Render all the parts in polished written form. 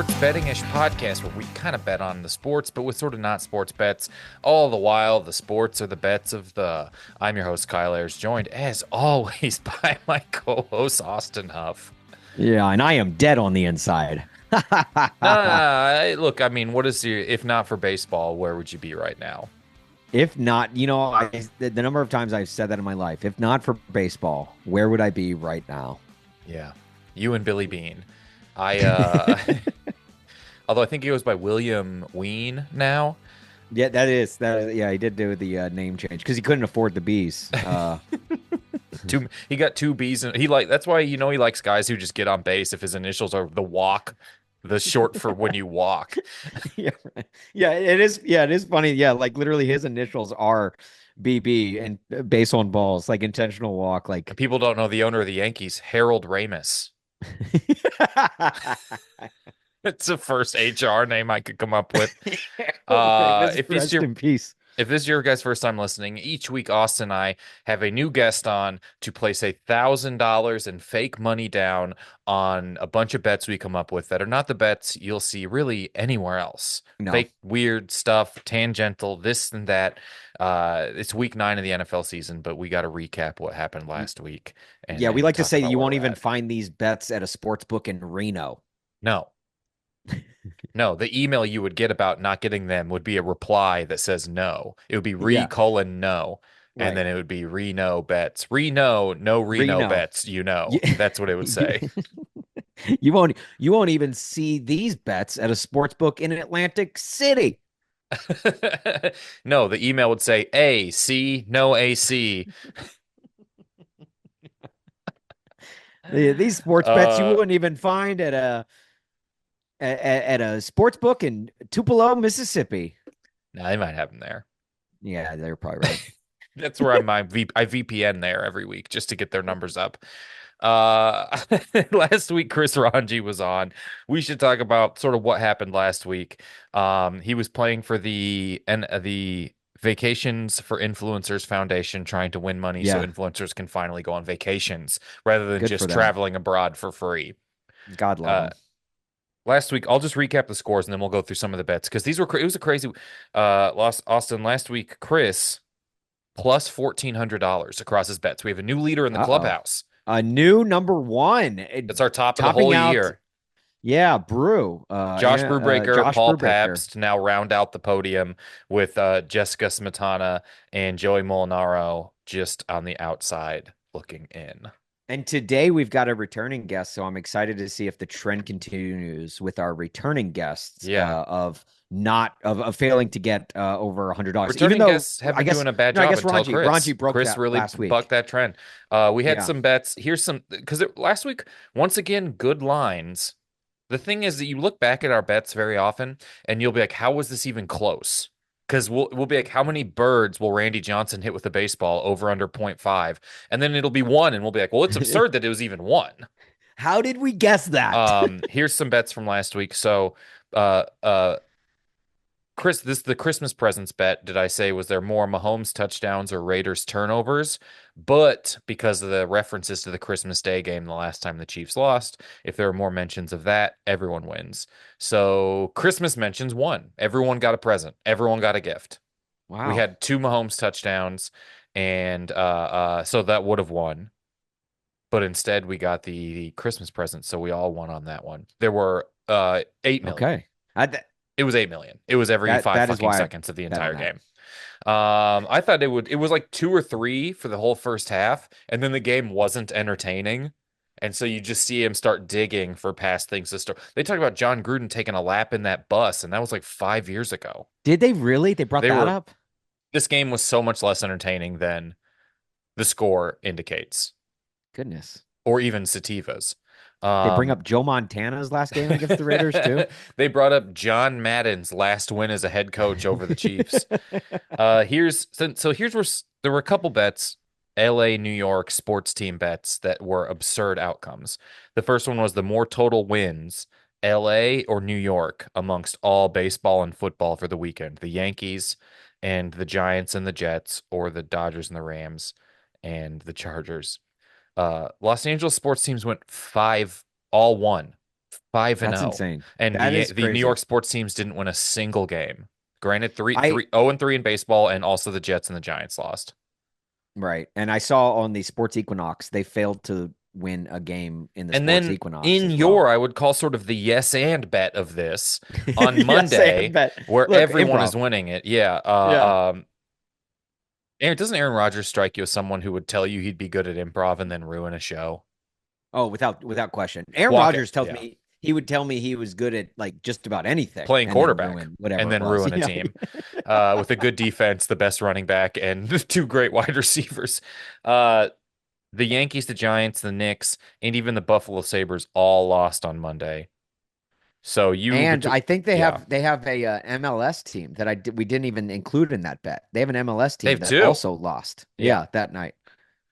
sports betting-ish podcast where we kind of bet on the sports, but with sort of not sports bets. All the while, the sports are the bets of the. I'm your host, Kyle Ayers, joined as always by my co-host, Austin Huff. Yeah, and I am dead on the inside. Look, I mean, what is your, if not for baseball, where would you be right now? If not, the number of times I've said that in my life, if not for baseball, where would I be right now? Yeah, you and Billy Bean. Although I think he goes by William Ween now. Yeah, that is. Yeah, he did do the name change because he couldn't afford the bees. He got two B's, and that's why he likes guys who just get on base if his initials are the walk, the short for when you walk. Yeah, right. Yeah, it is. Yeah, it is funny. Yeah, like literally his initials are BB and base on balls, like intentional walk. Like People don't know the owner of the Yankees, Harold Ramis. It's the first HR name I could come up with. If it's Rest your in peace. If this is your guys' first time listening, each week Austin and I have a new guest on to place $1,000 in fake money down on a bunch of bets we come up with that are not the bets you'll see really anywhere else. No. Fake, weird stuff, tangential, this and that. It's week 9 of the NFL season, but we got to recap what happened last week Yeah, we and like to talk say about you where won't we're even at. find these bets at a sports book in Reno. No, no, the email you would get about not getting them would be a reply that says no. It would be Yeah, no, and right. then it would be Reno bets. Reno, no Reno Reno. bets, You, That's what it would you, say. you won't even see these bets at a sports book in Atlantic City. No, the email would say AC, no AC. These sports bets you Uh, wouldn't even find at a sports book in Tupelo, Mississippi. no, they might have them there. Yeah, they're probably right. That's where I VPN there every week just to get their numbers up. Last week Chris Ranji was on. We should talk about sort of what happened last week. He was playing for the Vacations for Influencers Foundation, trying to win money so Yeah, influencers can finally go on vacations rather than good for just them. traveling abroad for free. God love Uh, them. Last week, I'll just recap the scores and then we'll go through some of the bets because it was a crazy loss. Austin last week, Chris plus $1,400 across his bets. We have a new leader in the Uh-oh. clubhouse. A new number one, That's our top of the whole topping out. year. Yeah, Brew. Josh Brubaker, Josh Paul Brubaker. Pabst now round out the podium with Jessica Smetana and Joey Molinaro just on the outside looking in. And today we've got a returning guest, so I'm excited to see if the trend continues with our returning guests Yeah. of failing to get over $100. Even Returning though guests have I been guess doing a bad no, I job guess until Chris. Ranji broke Chris that really last bucked week. that trend. We had Yeah. some bets. Here's some because last week, once again, good lines. The thing is that you look back at our bets very often and you'll be like, how was this even close? Because we'll be like, how many birds will Randy Johnson hit with a baseball over under 0.5? And then it'll be one, and we'll be like, well, it's absurd that it was even one. How did we guess that? Here's some bets from last week. So uh Chris, the Christmas presents bet, did I say was there more Mahomes touchdowns or Raiders turnovers? But because of the references to the Christmas Day game the last time the Chiefs lost, if there are more mentions of that, everyone wins. So Christmas mentions won. Everyone got a present. Everyone got a gift. We Wow. had two Mahomes touchdowns, and so that would have won. But instead, we got the Christmas present, so we all won on that one. There were 8 million. Okay. I, th It was 8 million. It was every that five that is fucking why I seconds of the bet on entire that. game. I thought it was like two or three for the whole first half, and then the game wasn't entertaining. And so you just see him start digging for past things to start. They talked about John Gruden taking a lap in that bus, and that was like 5 years ago. Did they really? They brought They that were up? This game was so much less entertaining than the score indicates, Goodness. or even Sativa's. They bring Um, up Joe Montana's last game against the Raiders too. they brought up John Madden's last win as a head coach over the Chiefs. Here's where there were a couple bets, LA, New York sports team bets that were absurd outcomes. The first one was the more total wins, LA or New York amongst all baseball and football for the weekend. The Yankees and the Giants and the Jets, or the Dodgers and the Rams and the Chargers. Los Angeles sports teams went five, all one. 5 and That's 0. insane. And That is the New York crazy. sports teams didn't win a single game. Granted, 3 I 3 0 and 3 in baseball, and also the Jets and the Giants lost. Right. And I saw on the Sports Equinox, they failed to win a game in the And Sports then Equinox in as well. your, I would call sort of the yes and bet of this on Yes, and Monday, bet. where Look, everyone is improv. winning it. Yeah. Yeah. Aaron, doesn't Aaron Rodgers strike you as someone who would tell you he'd be good at improv and then ruin a show? Oh, without question. Aaron Walk it. Rodgers tells Yeah. me he would tell me he was good at like just about anything Playing and then quarterback ruin and whatever it then was. ruin a Yeah. team with a good defense, the best running back, and two great wide receivers. Uh, the Yankees, the Giants, the Knicks, and even the Buffalo Sabres all lost on Monday. So And I think yeah, they have a MLS team that we didn't even include in that bet. They have an MLS they team have that two. also lost. Yeah. Yeah, that night.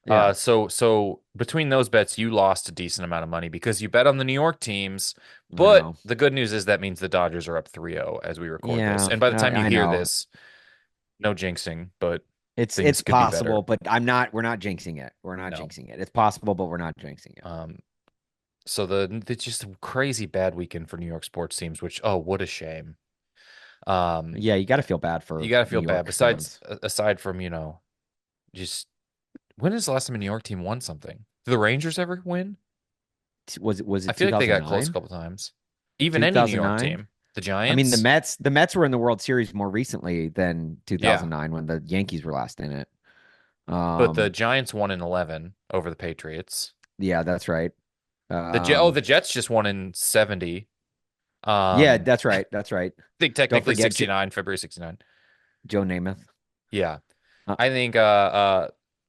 Yeah. So between those bets, you lost a decent amount of money because you bet on the New York teams. I But know. the good news is that means the Dodgers are up 3-0 as we record this. Yeah, And by the time you I hear know. this, no jinxing, but It's things could be possible, better. but we're not jinxing it. We're not No. jinxing it. It's possible, but we're not jinxing it. Um, so it's just a crazy bad weekend for New York sports teams, which what a shame. Um, Yeah, you got to feel bad you for got to feel New bad. York fans. Aside from, just when is the last time a New York team won something? Did the Rangers ever win? Was I it feel like they got close a 2009? couple times. Even any New York 2009? team. The I mean, Giants? The Mets were in the World Series more recently than Yeah. 2009 when the Yankees were last in it. But the Um, Giants won in 11 over the Patriots. yeah, that's right. The Jets just won in 70. Yeah, Um, that's right. That's right. I think Don't technically forget 69, February 69. Joe Namath. Yeah. Uh, I think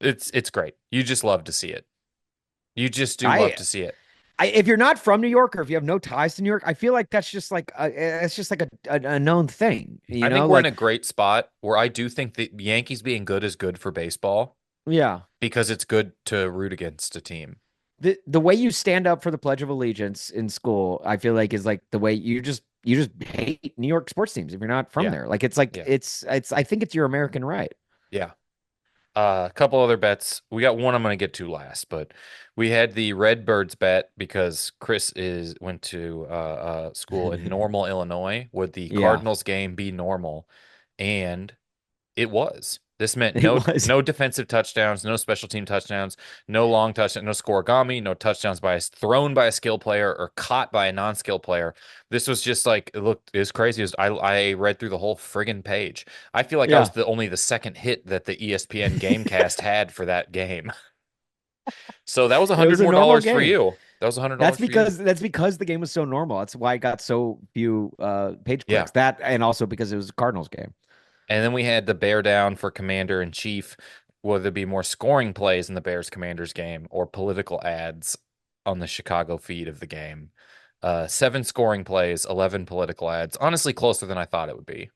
it's great. You just love to see it. You just do love I to see it. if you're not from New York or if you have no ties to New York, I feel like that's just like it's just like a known thing, you I think know? we're in a Like, great spot where I do think the Yankees being good is good for baseball yeah, because it's good to root against a team. the way you stand up for the Pledge of Allegiance in school, I feel like is like the way you just hate New York sports teams if you're not from Yeah. there. Like, it's like Yeah. it's I think it's your American right. Yeah. A couple other bets. We got one I'm going to get to last, but we had the Redbirds bet because Chris is went to school in Normal, Illinois. Would the Yeah, Cardinals game be normal? And it was. This meant it was. no defensive touchdowns, no special team touchdowns, no long touchdown, no scoregami, no touchdowns thrown by a skill player or caught by a non-skill player. This was just like it was crazy. I read through the whole friggin' page. I feel like I was Yeah, only the second hit that the ESPN Gamecast had for that game. So that was a it hundred was a more normal dollars for game. you. That was $100 for you. That's because the game was so normal. That's why it got so few page Yeah. clicks. That and also because it was a Cardinals game. And then we had the bear down for commander in chief. Will there be more scoring plays in the Bears Commanders game or political ads on the Chicago feed of the game? 7 scoring plays, 11 political ads. Honestly, closer than I thought it would be.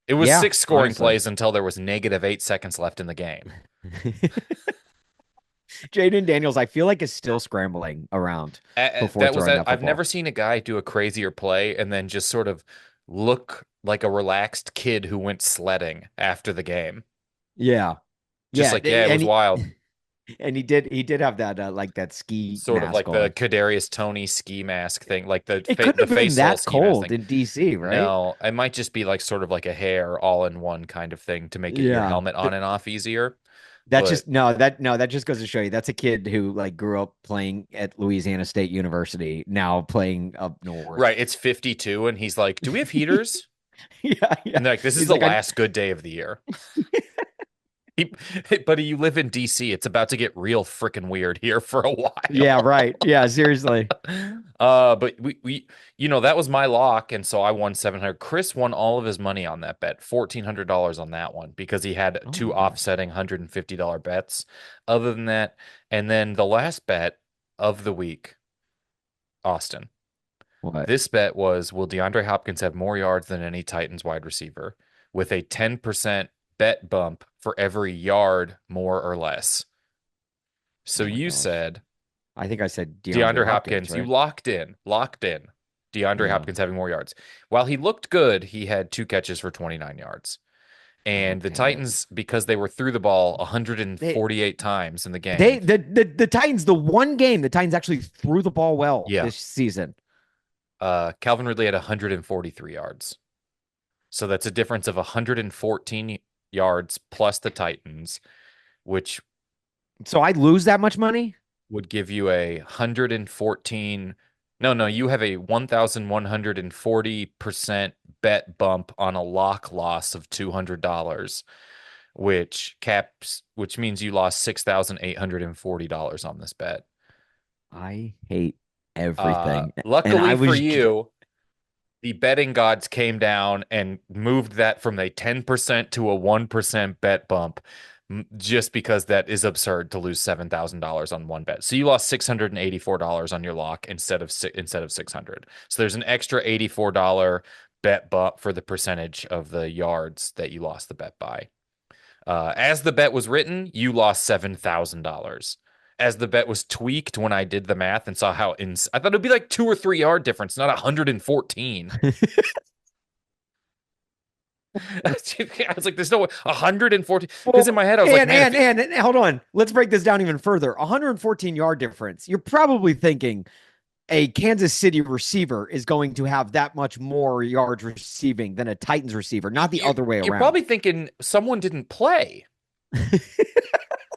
It was Yeah, 6 scoring honestly. plays until there was -8 seconds left in the game. Jaden Daniels, I feel like is still scrambling around before throwing that I've never football. seen a guy do a crazier play and then just sort of look like a relaxed kid who went sledding after the game. Yeah. Just Yeah, like, yeah, it was wild. and he did have that like that ski Sort of mask like the on. Kadarius Tony ski mask thing, like It couldn't the have been face hull that ski mask cold thing. in DC, right? No, it might just be like sort of like a hair all in one kind of thing to make it your Yeah. helmet on and off easier. That But just no, that just goes to show you that's a kid who like grew up playing at Louisiana State University, now playing up right, north. it's 52 and he's like, "Do we have heaters?" Yeah, yeah. And they're like, "This is He's the like, last good day of the year." He, buddy, you live in DC. It's about to get real freaking weird here for a yeah, while. right. Yeah, seriously. But that was my lock, and so I won 700. Chris won all of his money on that bet, $1,400 on that one because he had Oh two my God. offsetting $150 bets. Other than that, and then the last bet of the week, Austin. What? This bet was, will DeAndre Hopkins have more yards than any Titans wide receiver with a 10% bet bump for every yard more or less? So Oh my you gosh. said I think I said DeAndre DeAndre Hopkins, Hopkins, you right? locked in. DeAndre Yeah. Hopkins having more yards. While he looked good, he had 2 catches for 29 yards. Oh, And the dang it. Titans, because they were through the ball They 148 times in the game. the Titans, the one game the Titans actually threw the ball well Yeah. this season. Calvin Ridley had 143 yards. So that's a difference of 114 yards plus the Titans, which So I lose that much money? would give you a 114. No, no, you have a 1,140% bet bump on a lock loss of $200, which means you lost $6,840 on this bet. I hate everything. And I Luckily for was you, the betting gods came down and moved that from a 10% to a 1% bet bump just because that is absurd to lose $7,000 on one bet. So you lost $684 on your lock instead of 600. So there's an extra $84 bet bump for the percentage of the yards that you lost the bet by. As the bet was written, you lost $7,000. As the bet was tweaked when I did the math and saw I thought it'd be like 2 or 3 yard difference, not 114. I was like, there's no way 114. Because in well, my head, I was like, man, if and hold on. Let's break this down even further. 114-yard difference. You're probably thinking a Kansas City receiver is going to have that much more yards receiving than a Titans receiver, not the you other way you're around. probably thinking someone didn't play.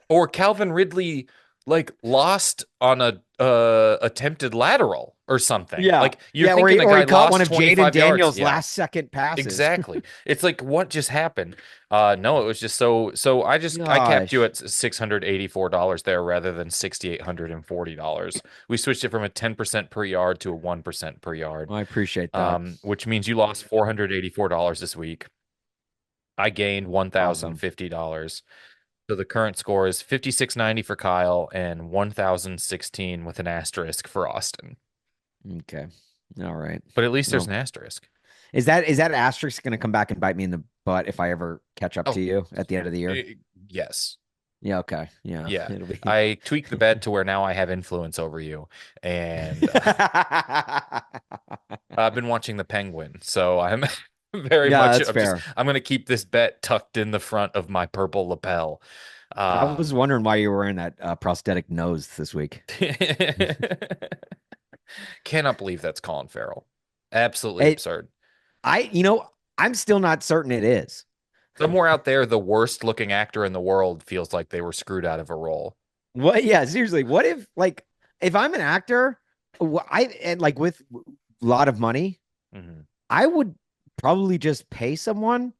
Or Calvin Ridley like lost on a attempted lateral or something. Yeah. Like you're Yeah, thinking a or he guy caught one lost of Jaden 25 yards. Daniels' Yeah, last second passes. exactly. It's like what just happened? No, it was just so I capped you Gosh, at $684 there rather than $6,840. We switched it from a 10% per yard to a 1% per yard. I appreciate that. Which means you lost $484 this week. I gained Awesome. $1,050. So the current score is 5690 for Kyle and 1016 with an asterisk for Austin. Okay. All right. But at least there's Well, an asterisk. is that asterisk going to come back and bite me in the butt if I ever catch up to Oh, you at the end of the year? yes. Yeah, okay. Yeah, Yeah. it'll be. I tweaked the bet to where now I have influence over you. And I've been watching the Penguin. So I'm very Yeah, much, that's fair. I'm going to keep this bet tucked in the front of my purple lapel. I was wondering why you were wearing that prosthetic nose this week. Cannot believe that's Colin Farrell. Absolutely It, absurd. I'm still not certain it is. Somewhere out there, the worst looking actor in the world feels like they were screwed out of a role. What? Yeah, seriously. What if, like, if I'm an actor, and like with a lot of money, Mhm. I would probably just pay someone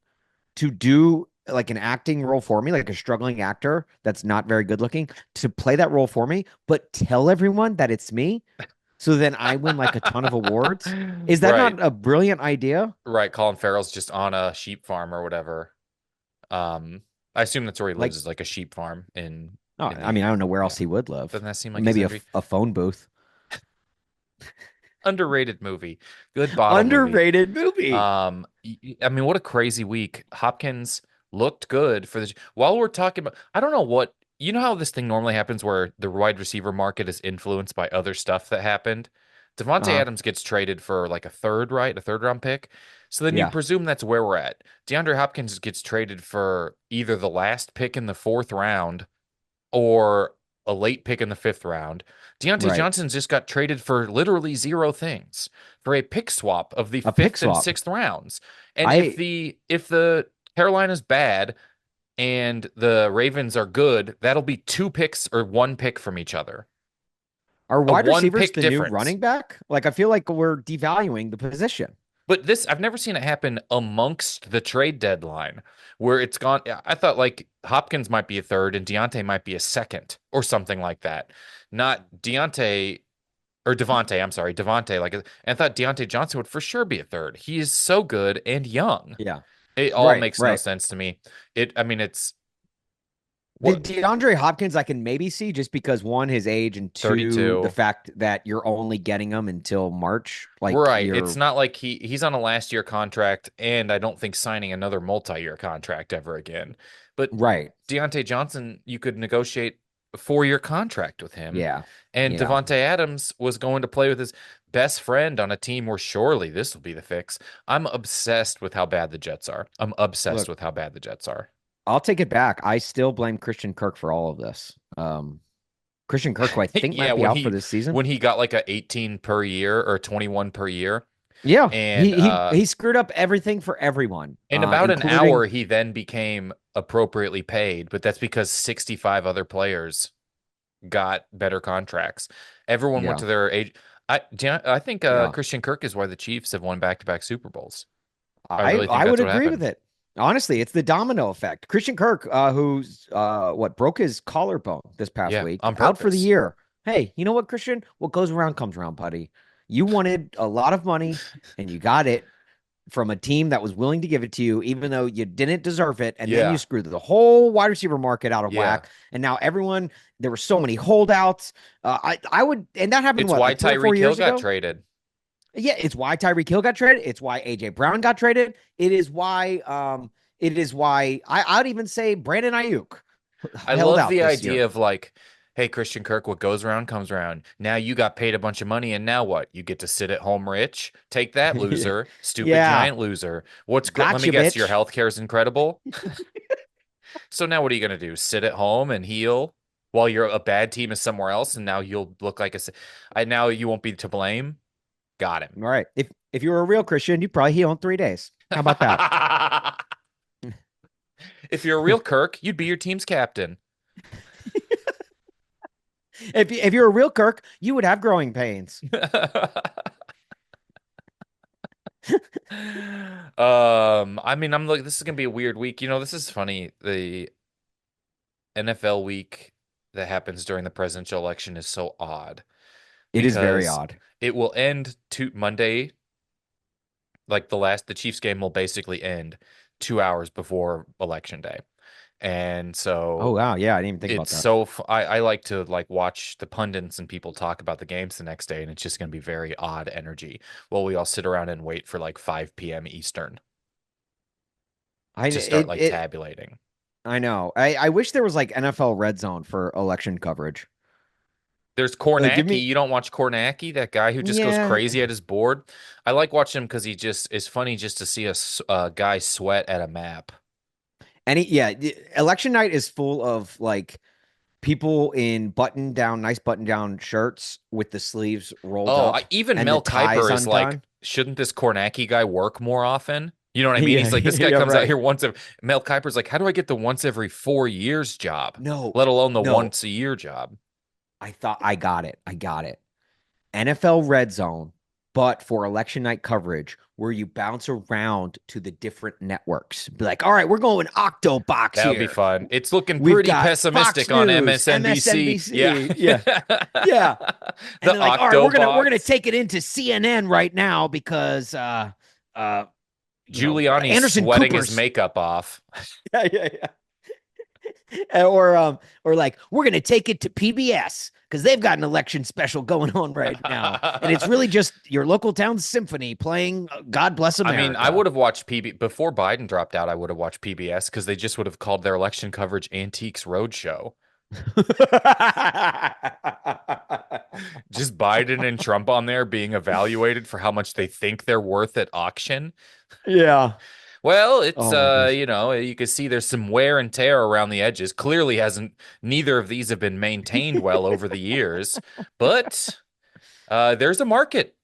to do like an acting role for me, like a struggling actor that's not very good looking, to play that role for me, but tell everyone that it's me. So then I win like a ton of awards. Is that Right, not a brilliant idea? right. Colin Farrell's just on a sheep farm or whatever. Um, I assume that's where he lives Like, is like a sheep farm oh, in I mean, the I don't know where else yeah. he would live. Doesn't that seem like his Maybe a, entry? a phone booth. Underrated movie, good bottle movie. Underrated movie. I mean, what a crazy week. Hopkins looked good for this. While we're talking about, I don't know what, you know how this thing normally happens where the wide receiver market is influenced by other stuff that happened? Devontae Uh-huh. Adams gets traded for like a third, right? A third round pick. So then you Yeah. presume that's where we're at. DeAndre Hopkins gets traded for either the last pick in the fourth round or a late pick in the fifth round. Deontay Right. Johnson just got traded for literally zero things for a pick swap of the A pick fifth and swap. sixth rounds. And if I the Carolina's bad and the Ravens are good, that'll be two picks or one pick from each other. Are A wide one receivers pick the new difference. running back? Like I feel like we're devaluing the position. But this, I've never seen it happen amongst the trade deadline where it's gone. I thought like Hopkins might be a third and Deontay might be a second or something like that. Not Deontay or Devontae, I'm sorry, Devontae. Like, and I thought Deontay Johnson would for sure be a third. He is so good and young. Yeah. It all Right, makes no right. sense to me. I mean, it's The what, DeAndre Hopkins I can maybe see just because one, his age, and two, the 32. fact that you're only getting him until March. Like Right. It's you're not like he's on a last year contract, and I don't think signing another multi-year contract ever again. But right. Deontay Johnson, you could negotiate a 4 year contract with him. Yeah. And Yeah. Devontae Adams was going to play with his best friend on a team where surely this will be the fix. I'm obsessed with how bad the Jets are. I'm obsessed Look, with how bad the Jets are. I'll take it back. I still blame Christian Kirk for all of this. Christian Kirk, who I think Yeah, might be out for this season. when he got like a 18 per year or 21 per year. Yeah, And he screwed up everything for everyone, in about an including hour he then became appropriately paid, but that's because 65 other players got better contracts. Everyone went yeah, to their age. I think yeah. Christian Kirk is why the Chiefs have won back-to-back Super Bowls. I I really think I that's would what agree with happened. it. Honestly, it's the domino effect. Christian Kirk, who's what broke his collarbone this past Yeah, week, on out for the purpose. year. Hey, you know what, Christian? What goes around comes around, buddy. You wanted a lot of money and you got it from a team that was willing to give it to you, even though you didn't deserve it. And then you Yeah, screwed the whole wide receiver market out of yeah. whack. And now everyone, there were so many holdouts. I would, and that happened It's what, why like 3 or 4 Tyreek Hill years got ago? traded. Yeah, it's why Tyreek Hill got traded. It's why AJ Brown got traded. It is why I'd even say Brandon Ayuk I held love out the this year. idea of like, hey, Christian Kirk, what goes around comes around. Now you got paid a bunch of money, and now what? You get to sit at home rich. Take that, loser. Stupid Yeah, giant loser. What's great? Let me gotcha, guess, your bitch. health care is incredible. So now what are you gonna do? Sit at home and heal while you're a bad team is somewhere else, and now you'll look like I now you won't be to blame. Got him. All right. If you were a real Christian, you'd probably heal in 3 days. How about that? If you're a real Kirk, you'd be your team's captain. If you're a real Kirk, you would have growing pains. I mean, I'm like, this is gonna be a weird week. This is funny. The NFL week that happens during the presidential election is so odd It is very because odd. it will end to Monday, like the Chiefs game will basically end 2 hours before election day. And Oh so wow, yeah, I didn't even think about that. I like to like watch the pundits and people talk about the games the next day, and it's just going to be very odd energy while we all sit around and wait for like 5 p.m. Eastern I to start it like it tabulating. I know. I wish there was like NFL Red Zone for election coverage. There's Like, give Kornacki. me, You don't watch Kornacki, that guy who just goes yeah. crazy at his board. I like watching him because he just is funny just to see a guy sweat at a map. Yeah, election night is full of like people in nice button down shirts with the sleeves rolled Oh, up even and the Mel ties Kiper is like, undone. shouldn't this Kornacki guy work more often? You know what I mean? Yeah, He's like, this guy yeah, comes out right. here once every. Mel Kiper's like, how do I get the once every 4 years job, No, let alone the no. once a year job? I thought I got it. I got it. NFL Red Zone, but for election night coverage where you bounce around to the different networks. Be like, all right, we're going Octobox That would be here. fun. It's looking We've pretty got Fox pessimistic on News, MSNBC. Yeah. MSNBC. Yeah. Yeah. And The then like, all right, we're gonna Octobox. take it into CNN right now because uh Giuliani's Anderson sweating his Cooper's makeup off. yeah, yeah, yeah. Or like we're gonna take it to PBS because they've got an election special going on right now. And it's really just your local town symphony playing God Bless I mean, I America. would have watched PB before Biden dropped out. I would have watched PBS because they just would have called their election coverage Antiques Roadshow. Just Biden and Trump on there being evaluated for how much they think they're worth at auction. Yeah. Well, it's Oh my gosh. you can see there's some wear and tear around the edges. Clearly hasn't neither of these have been maintained well over the years, but there's a market.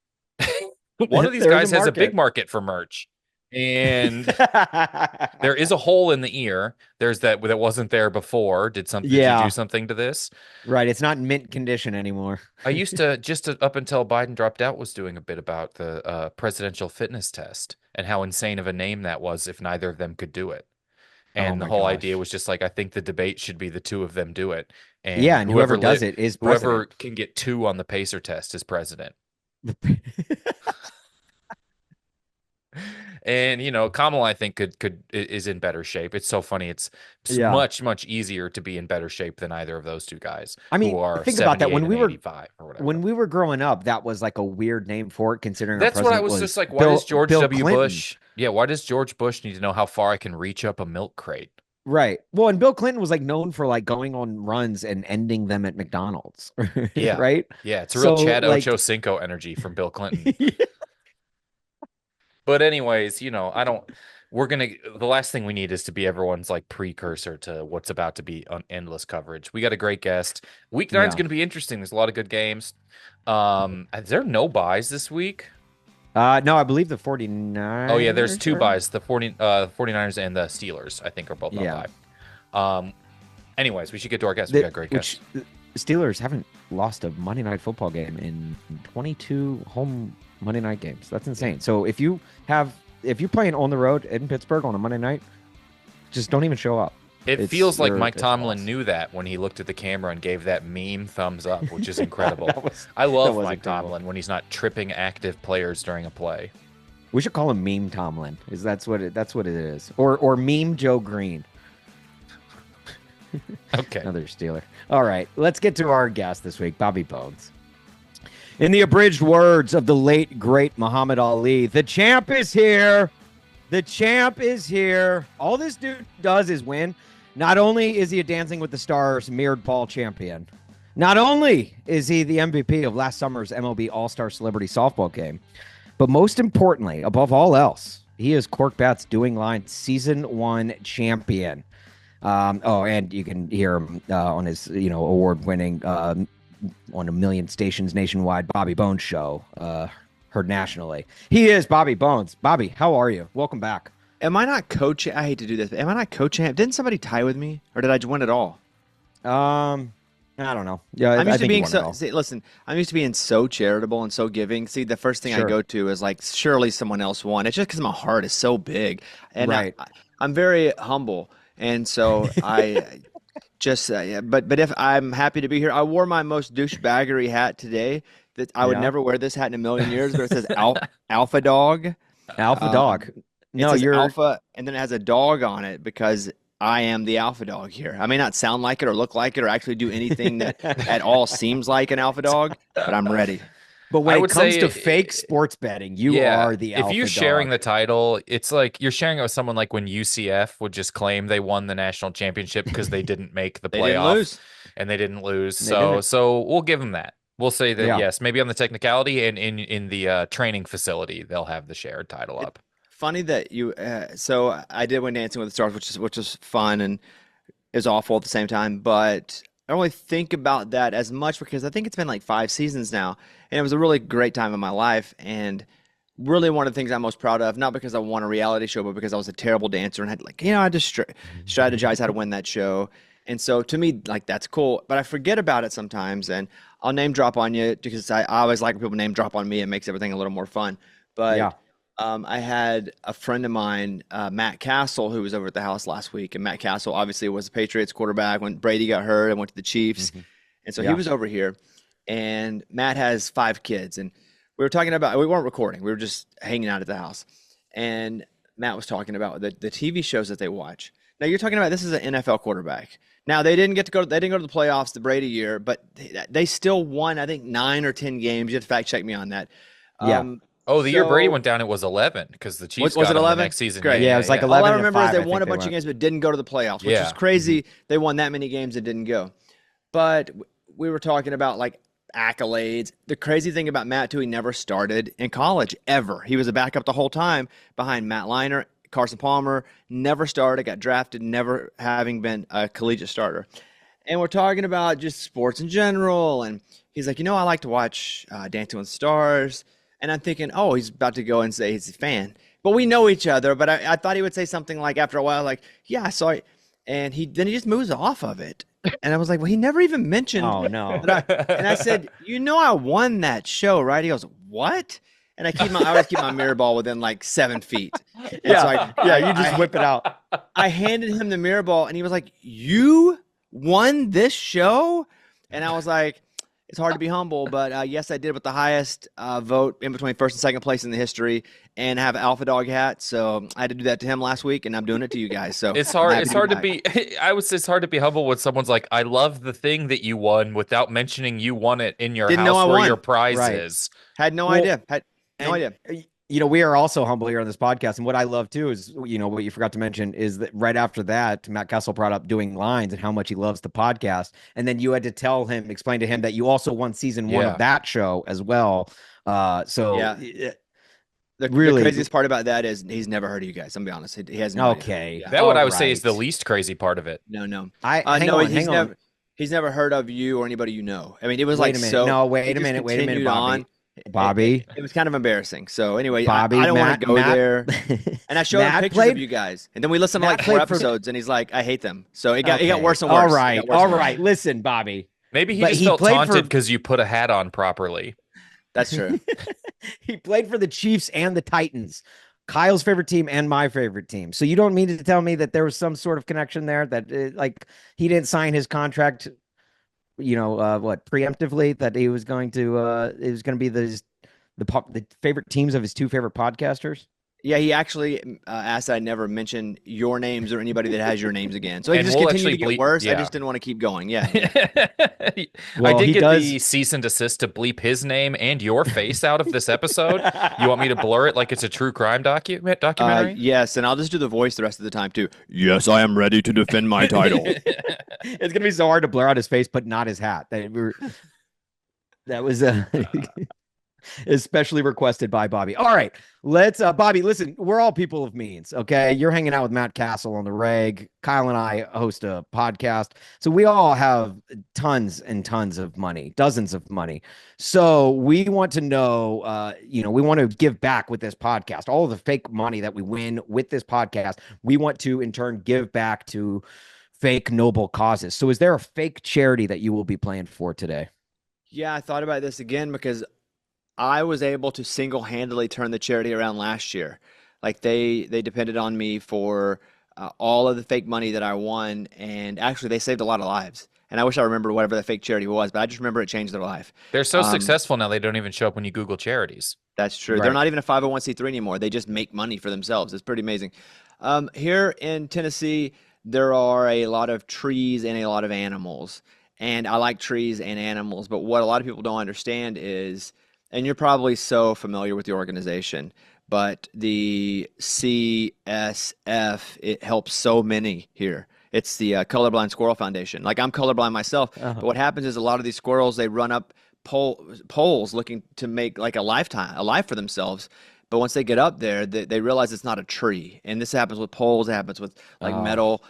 One of these There is a guys has a big market. market for merch. And there is a hole in the ear. There's that wasn't there before. Did you do Yeah. something to this? Right. It's not in mint condition anymore. I used to up until Biden dropped out was doing a bit about the presidential fitness test and how insane of a name that was if neither of them could do it. Oh And the my whole idea gosh. was just like I think the debate should be the two of them do it, Yeah, and and whoever does it is whoever president. can get two on the pacer test is president. And Kamala, I think could is in better shape. It's so funny. It's Yeah. much easier to be in better shape than either of those two guys I who mean, are think about that. 78 and 85 or When whatever. we were growing up, that was like a weird name for it, considering our That's what I president was just was like. Why does George Bill W. Clinton. Bush? Yeah, why does George Bush need to know how far I can reach up a milk crate? Right. Well, and Bill Clinton was like known for like going on runs and ending them at McDonald's. Yeah, Right. yeah, it's a real So Chad like Ochocinco energy from Bill Clinton. But anyways, I don't. The last thing we need is to be everyone's like precursor to what's about to be on endless coverage. We got a great guest. Week nine's Yeah. going to be interesting. There's a lot of good games. Is there no buys this week? No, I believe the Oh yeah, there's 49ers two are. buys. The 49ers and the Steelers, I think, are both on Yeah. bye. Um, anyways, we should get to our guest. We The, got a great which guest. the Steelers haven't lost a Monday Night Football game in 22 home Monday night games. That's Yeah. insane. So if you're playing on the road in Pittsburgh on a Monday night, just don't even show up. It It's feels like you're Mike it's a Tomlin loss. knew that when he looked at the camera and gave that meme thumbs up, which is incredible. That was I that love was Mike incredible. Tomlin when he's not tripping active players during a play. We should call him Meme Tomlin. That's what it is. Or Meme Joe Green, Okay. another Steeler. All right, let's get to our guest this week, Bobby Bones. In the abridged words of the late great Muhammad Ali, the champ is here. The champ is here. All this dude does is win. Not only is he a Dancing with the Stars mirrored ball champion, not only is he the MVP of last summer's MLB All-Star Celebrity Softball game, but most importantly, above all else, he is Cork Bats Doing Line Season 1 champion. And you can hear him on his, award-winning on a million stations nationwide Bobby Bones show, heard nationally. He is Bobby Bones. Bobby, how are you? Welcome back. Am I not coaching? I hate to do this, but am I not coaching? Didn't somebody tie with me, or did I win it all? I don't know. Yeah, I'm I used to think you being won it so. all. See, listen, I'm used to being so charitable and so giving. See, the first thing I Sure. go to is like, surely someone else won. It's just because my heart is so big, and Right. I'm very humble, and so I just. Yeah, but if I'm happy to be here, I wore my most douchebaggery hat today. That I would Yeah. never wear this hat in a million years, but it says Alpha Dog. Alpha Dog. It No, says you're alpha, and then it has a dog on it because I am the alpha dog here. I may not sound like it or look like it or actually do anything that at all seems like an alpha dog, but I'm ready. but I when it would comes to say, fake sports betting, you yeah, are the if you're alpha sharing dog. the title, it's like you're sharing it with someone like when UCF would just claim they won the national championship because they didn't make the They didn't playoff lose. and they didn't lose. They So didn't. so we'll give them that. We'll say that Yeah. yes, maybe on the technicality and in the training facility, they'll have the shared title It, up. funny that you. So I did win Dancing with the Stars, which is fun and is awful at the same time. But I don't really think about that as much because I think it's been like 5 seasons now, and it was a really great time in my life and really one of the things I'm most proud of. Not because I won a reality show, but because I was a terrible dancer and had like I just strategized how to win that show. And so to me, like that's cool, but I forget about it sometimes, and I'll name drop on you because I always like when people name drop on me. It makes everything a little more fun. Yeah. But I had a friend of mine, Matt Castle, who was over at the house last week. And Matt Castle obviously was the Patriots quarterback when Brady got hurt and went to the Chiefs. Mhm. And so he Yeah. was over here. And Matt has 5 kids. And we were talking about, we weren't recording, we were just hanging out at the house. And Matt was talking about the TV shows that they watch. Now you're talking about this is an NFL quarterback. Now they didn't go to the playoffs the Brady year, but they still won, I think, 9 or 10 games. You have to fact check me on that. Yeah. Oh, the year Brady So went down, it was 11 because the Chiefs was got it him the 11? next season. Great. Yeah, it was like All 11 I and remember is 5, they I won think a they bunch of went. games but didn't go to the playoffs, which is Yeah. crazy. They won that many games and didn't go. But we were talking about like accolades. The crazy thing about Matt too, he never started in college ever. He was a backup the whole time behind Matt Leinart, Carson Palmer. Never started, got drafted, never having been a collegiate starter. And we're talking about just sports in general. And he's like, I like to watch Dancing with the Stars. And I'm thinking, oh, he's about to go and say he's a fan. But we know each other. But I thought he would say something like after a while, like, yeah, I saw it. And he just moves off of it. And I was like, well, he never even mentioned Oh no. and I said, I won that show, right? He goes, what? And I always keep my mirror ball within like 7 feet. And so You just whip it out. I handed him the mirror ball and he was like, you won this show? And I was like, it's hard to be humble, but yes, I did with the highest vote in between first and second place in the history and have Alpha Dog hat. So I had to do that to him last week and I'm doing it to you guys. So It's I'm hard. happy It's hard to back. be. I would say it's hard to be humble when someone's like, "I love the thing that you won," without mentioning you won it in your Didn't know house I where won. your prize Right. is. Had no Well, idea. Had no and idea. we are also humble here on this podcast. And what I love too is, what you forgot to mention is that right after that, Matt Kessel brought up doing lines and how much he loves the podcast. And then you had to explain to him that you also won season 1 Yeah. of that show as well. So Yeah. The Really? craziest part about that is he's never heard of you guys. I'm gonna be honest. He has no idea. Okay. Yeah. That what All I would say is the right. least crazy part of it. No, no. I hang No, on, hang on. he's never heard of you or anybody you know. I mean, it was Wait like a minute. so No, he wait a just minute. Wait a minute, continued on. Bobby. Bobby. It was kind of embarrassing. So anyway, I Bobby. don't want to go Matt. there. And I showed him Matt pictures of played. you guys. And then we listened to Matt like four played for. episodes and he's like, I hate them. So it got Okay. worse and All worse. It right. got worse All and worse. right. Listen, Bobby. Maybe he But just he felt played taunted for. because you put a hat on properly. That's true. He played for the Chiefs and the Titans. Kyle's favorite team and my favorite team. So you don't mean to tell me that there was some sort of connection there that like he didn't sign his contract, preemptively that he was going to be the favorite teams of his two favorite podcasters. Yeah, he actually asked that I never mention your names or anybody that has your names again. So he And just we'll continued to actually get worse. I yeah. just didn't want to keep going. Yeah. I Well, did he get does. the cease and desist to bleep his name and your face out of this episode. You want me to blur it like it's a true crime documentary? Yes, and I'll just do the voice the rest of the time too. Yes, I am ready to defend my title. It's gonna be so hard to blur out his face, but not his hat. That was especially requested by Bobby. All right, let's Bobby, listen, we're all people of means, okay? You're hanging out with Matt Castle on the reg. Kyle and I host a podcast. So we all have tons and tons of money, dozens of money. So we want to know, we want to give back with this podcast. All of the fake money that we win with this podcast, we want to in turn give back to fake noble causes. So is there a fake charity that you will be playing for today? Yeah, I thought about this again because I was able to single-handedly turn the charity around last year. Like they depended on me for all of the fake money that I won, and actually they saved a lot of lives. And I wish I remembered whatever the fake charity was, but I just remember it changed their life. They're so successful now they don't even show up when you Google charities. That's true. Right. They're not even a 501c3 anymore. They just make money for themselves. It's pretty amazing. Here in Tennessee, there are a lot of trees and a lot of animals. And I like trees and animals, but what a lot of people don't understand is, and you're probably so familiar with the organization, but the CSF, it helps so many here. It's the Colorblind Squirrel Foundation. Like I'm colorblind myself, but what happens is a lot of these squirrels, they run up poles looking to make like a life for themselves. But once they get up there, they realize it's not a tree. And this happens with poles, it happens with like metal.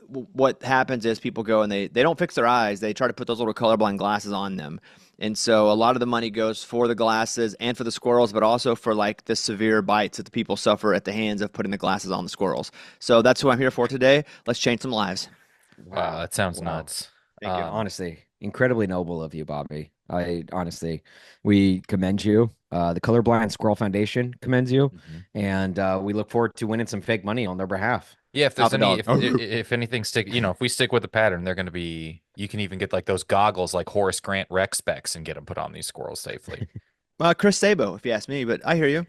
What happens is people go and they don't fix their eyes. They try to put those little colorblind glasses on them. And so a lot of the money goes for the glasses and for the squirrels, but also for like the severe bites that the people suffer at the hands of putting the glasses on the squirrels. So that's who I'm here for today. Let's change some lives. Wow, that sounds nuts. Thank you. Honestly, incredibly noble of you, Bobby. We commend you. The Colorblind Squirrel Foundation commends you, and we look forward to winning some fake money on their behalf. Yeah, if there's Alpha any, dog. if anything if we stick with the pattern, they're going to be. You can even get like those goggles, like Horace Grant rec specs, and get them put on these squirrels safely. Chris Sabo, if you ask me, but I hear you.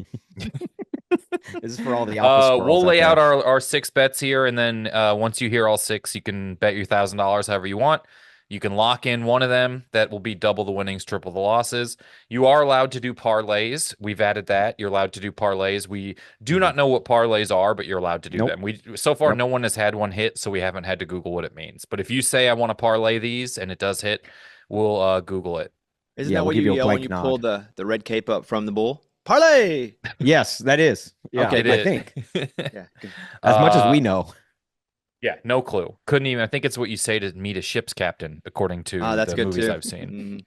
This is for all the alpha squirrels We'll lay out there. our six bets here, and then once you hear all six, you can bet your $1,000 however you want. You can lock in one of them. That will be double the winnings, triple the losses. You are allowed to do parlays. We've added that. You're allowed to do parlays. We do not know what parlays are, but you're allowed to do Nope. them. So far, Nope. no one has had one hit, so we haven't had to Google what it means. But if you say I want to parlay these and it does hit, we'll Google it. Isn't Yeah, that we'll what give you you a yell when blank you pull nod. the red cape up from the bull? Parlay! Yes, that is. Yeah, Okay, I think Yeah. Good. as much as we know. Yeah, no clue. Couldn't even. I think it's what you say to meet a ship's captain, according to That's the good movies too. I've seen.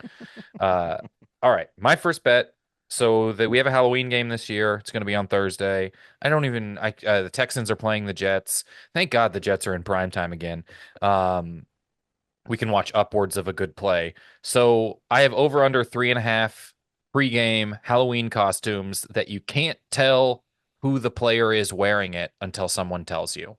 Mhm. All right, my first bet. So that we have a Halloween game this year. It's going to be on Thursday. The Texans are playing the Jets. Thank God the Jets are in prime time again. We can watch upwards of a good play. So I have over under 3.5 pregame Halloween costumes that you can't tell who the player is wearing it until someone tells you.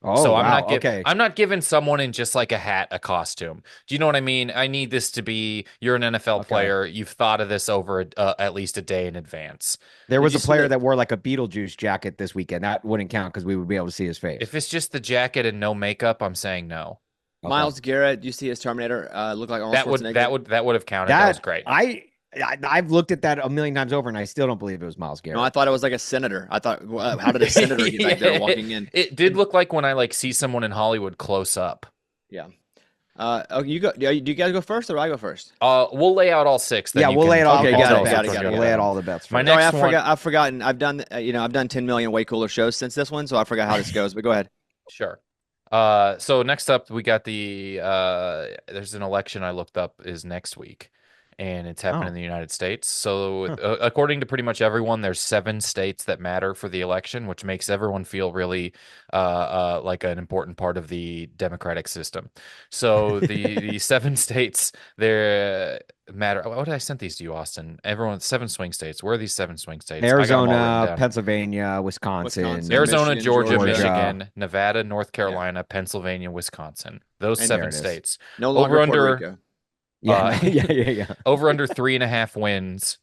Oh, So wow. I'm I'm not giving someone in just like a hat a costume. Do you know what I mean? I need this to be you're an NFL Okay. player. You've thought of this over at least a day in advance. There Did was you a see player that- that wore like a Beetlejuice jacket this weekend. That wouldn't count because we would be able to see his face. If it's just the jacket and no makeup, I'm saying no. Okay. Miles Garrett, you see his Terminator look like Arnold Schwarzenegger? That would have counted. That was great. I've looked at that a million times over, and I still don't believe it was Miles Garrett. No, I thought it was like a senator. I thought, well, how did a senator get back there walking in? It did look like when I like see someone in Hollywood close up. Yeah. Oh, you go. Do you guys go first or I go first? We'll lay out all six, then Yeah, you we'll lay can it all, Okay, you all got the it, tell us got which it, bets. one got you it, We'll got lay it. out all the bets My first. Sorry, I next one, forgot. I've forgotten. I've done 10 million way cooler shows since this one, so I forgot how this goes. But go ahead. sure. So next up we got the there's an election I looked up is next week, and it's happening in Oh, the United States. So huh. according to pretty much everyone, there's 7 states that matter for the election, which makes everyone feel really like an important part of the democratic system. So the 7 states there matter. What did I sent these to you, Austin? Everyone, 7 swing states. Where are these 7 swing states? I got them all written Arizona, down. Pennsylvania, Wisconsin, Wisconsin, Arizona, Michigan, Georgia, Georgia. Georgia. Michigan, Nevada, North Yeah, Carolina, Pennsylvania, Wisconsin. Those and There seven it is. states. no longer Over Puerto under Rico. Yeah, uh yeah, yeah, yeah. over under 3.5 wins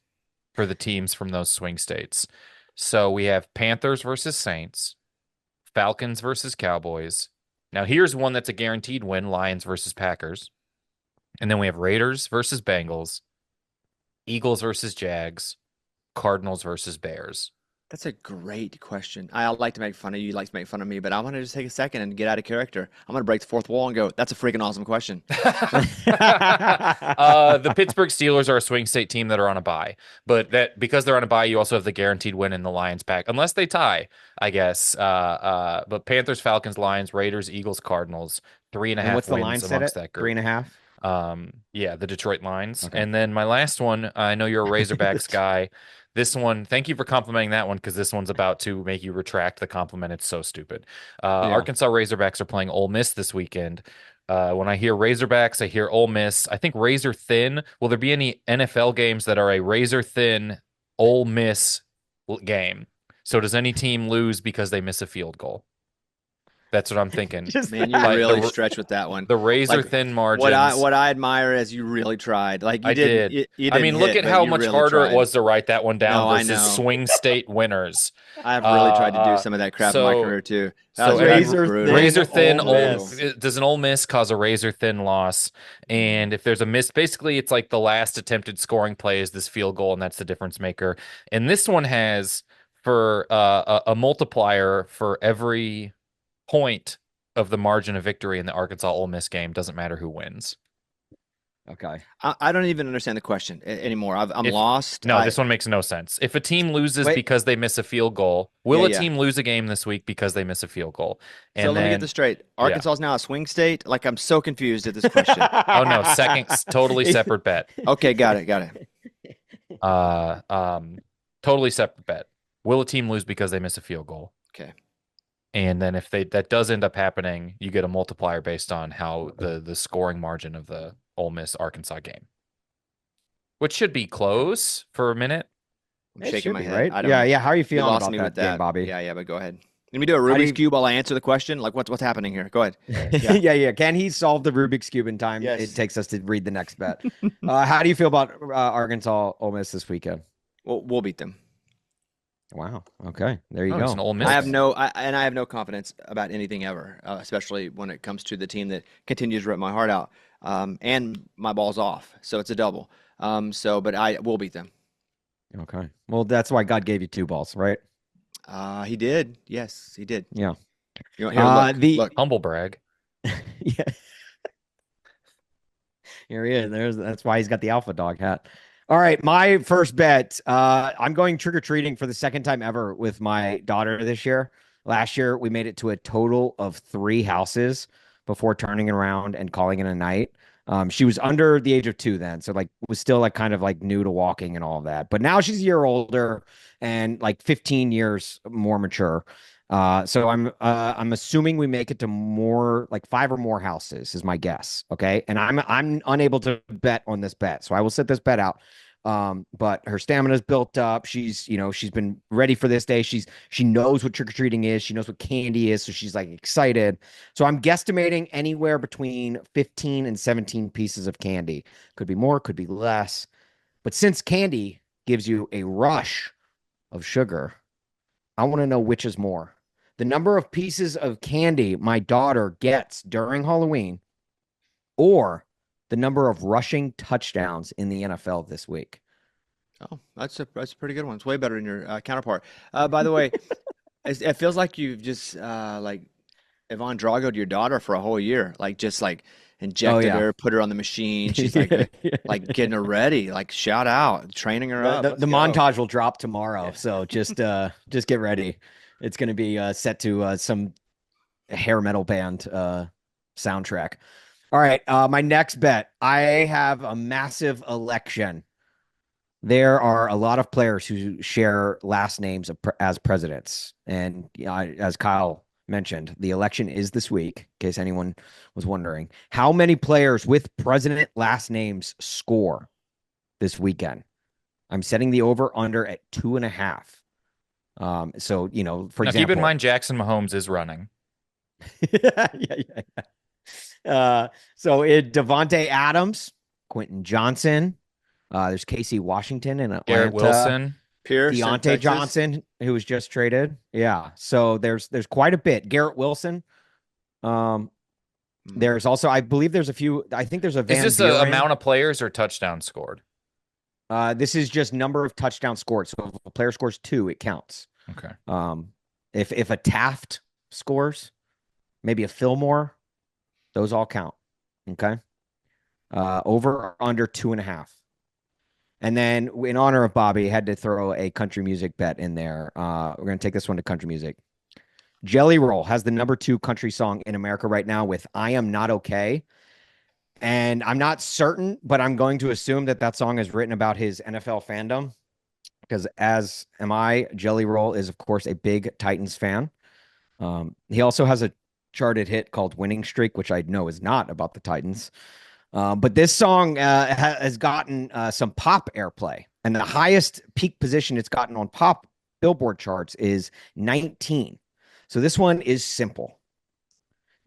for the teams from those swing states. So we have Panthers versus Saints, Falcons versus Cowboys. Now here's one that's a guaranteed win, Lions versus Packers. And then we have Raiders versus Bengals, Eagles versus Jags, Cardinals versus Bears. That's a great question. I like to make fun of you, you like to make fun of me, but I want to just take a second and get out of character. I'm going to break the fourth wall and go, that's a freaking awesome question. The Pittsburgh Steelers are a swing state team that are on a bye, but that because they're on a bye, you also have the guaranteed win in the Lions pack, unless they tie, I guess. But Panthers, Falcons, Lions, Raiders, Eagles, Cardinals, three and a And half what's the line wins set amongst at? that Three group. and a half? Yeah, the Detroit Lions. Okay. And then my last one, I know you're a Razorbacks guy. This one, thank you for complimenting that one because this one's about to make you retract the compliment. It's so stupid. Yeah. Arkansas Razorbacks are playing Ole Miss this weekend. When I hear Razorbacks, I hear Ole Miss. I think razor thin. Will there be any NFL games that are a razor thin Ole Miss game? So does any team lose because they miss a field goal? That's what I'm thinking. Just Man, you that. Like really stretch with that one. the razor Like thin what I margins. what I admire is you really tried. Like I did. you I didn't mean, look hit, at but how you much really harder it tried. was to write that one down No, I versus know. swing state winners. I've Uh, really tried to do uh, some of that crap in my so career too. That so was and I Razor brutal. thin razor thin Ole Ole Miss. does an Ole Miss cause a razor thin loss? And if there's a miss, basically it's like the last attempted scoring play is this field goal, and that's the difference maker. And this one has for a multiplier for every point of the margin of victory in the Arkansas Ole Miss game. Doesn't matter who wins. Okay. I don't even understand the question anymore. I'm If lost. No, this one makes no sense. If a team loses Wait. because they miss a field goal, Yeah, will a yeah. team lose a game this week because they miss a field goal? So And let me get then, this straight. yeah. Arkansas is now a swing state. Like I'm so confused at this question. Oh no, second, totally separate bet. Okay, got it, got it. Uh, um, totally separate bet. Will a team lose because they miss a field goal? Okay. And then if that does end up happening, you get a multiplier based on how the scoring margin of the Ole Miss Arkansas game, which should be close for a minute. I'm It shaking should my be, head. right? I don't Yeah, know. yeah. How are you You feeling lost about me that with game, that. Bobby? Yeah, but go ahead. Let me do a How do Rubik's you- Cube while I answer the question. Like what's happening here? Go ahead. Yeah. Yeah. Can he solve the Rubik's Cube in time? Yes. It takes us to read the next bet. How do you feel about Arkansas Ole Miss this weekend? We'll beat them. Wow. Okay. There you Oh, he's an go. Ole Miss I have fan. I have no confidence about anything ever, especially when it comes to the team that continues to rip my heart out, and my ball's off, so it's a double. But I will beat them. Okay. Well, that's why God gave you two balls, right? He did. Yes, he did. Yeah. Here, look, look. Humble brag. Yeah. Here he is. That's why he's got the alpha dog hat. All right, my first bet. I'm going trick or treating for the second time ever with my daughter this year. Last year, we made it to a total of 3 houses before turning it around and calling it a night. She was under the age of 2 then, so like was still like kind of like new to walking and all of that. But now she's a year older and like 15 years more mature. So I'm assuming we make it to more like 5 or more houses is my guess. Okay. And I'm unable to bet on this bet. So I will sit this bet out. But her stamina's built up. She's been ready for this day. She knows what trick-or-treating is. She knows what candy is. So she's like excited. So I'm guesstimating anywhere between 15 and 17 pieces of candy. Could be more, could be less. But since candy gives you a rush of sugar, I want to know which is more. The number of pieces of candy my daughter gets during Halloween, or the number of rushing touchdowns in the NFL this week. Oh, that's a pretty good one. It's way better than your counterpart. By the way, it feels like you've just like Ivan Drago'd your daughter for a whole year. Like just like Oh injected yeah. her, put her on the machine. She's Yeah, yeah, like yeah. getting her ready, like shout out, training her The, up. the Let's the go. montage will drop tomorrow, Yeah. so just get ready. It's going to be set to some hair metal band soundtrack. All right, my next bet. I have a massive election. There are a lot of players who share last names as presidents, and as Kyle mentioned, the election is this week. In case anyone was wondering, how many players with president last names score this weekend? I'm setting the over under at 2.5. So for Now keep in example, mind Jackson Mahomes is running. yeah, yeah, yeah. So Devonte Adams, Quentin Johnson, there's Casey Washington in Garrett Atlanta, Wilson. Pierce in Deontay Texas. Johnson, who was just traded. Yeah. So there's quite a bit. Garrett Wilson. Um, Hmm. there's also, I believe there's a few. I think there's a Is Van this a Buren. amount of players or touchdowns scored? This is just number of touchdowns scored. So if a player scores two, it counts. Okay. Um, if a Taft scores, maybe a Fillmore, those all count. Okay. Over or under 2.5. And then in honor of Bobby, had to throw a country music bet in there. We're gonna take this one to country music. Jelly Roll has the number 2 country song in America right now with "I Am Not Okay." And I'm not certain, but I'm going to assume that that song is written about his NFL fandom because, as am I, Jelly Roll is, of course, a big Titans fan. He also has a charted hit called Winning Streak, which I know is not about the Titans. But this song has gotten some pop airplay, and the highest peak position it's gotten on pop Billboard charts is 19. So this one is simple.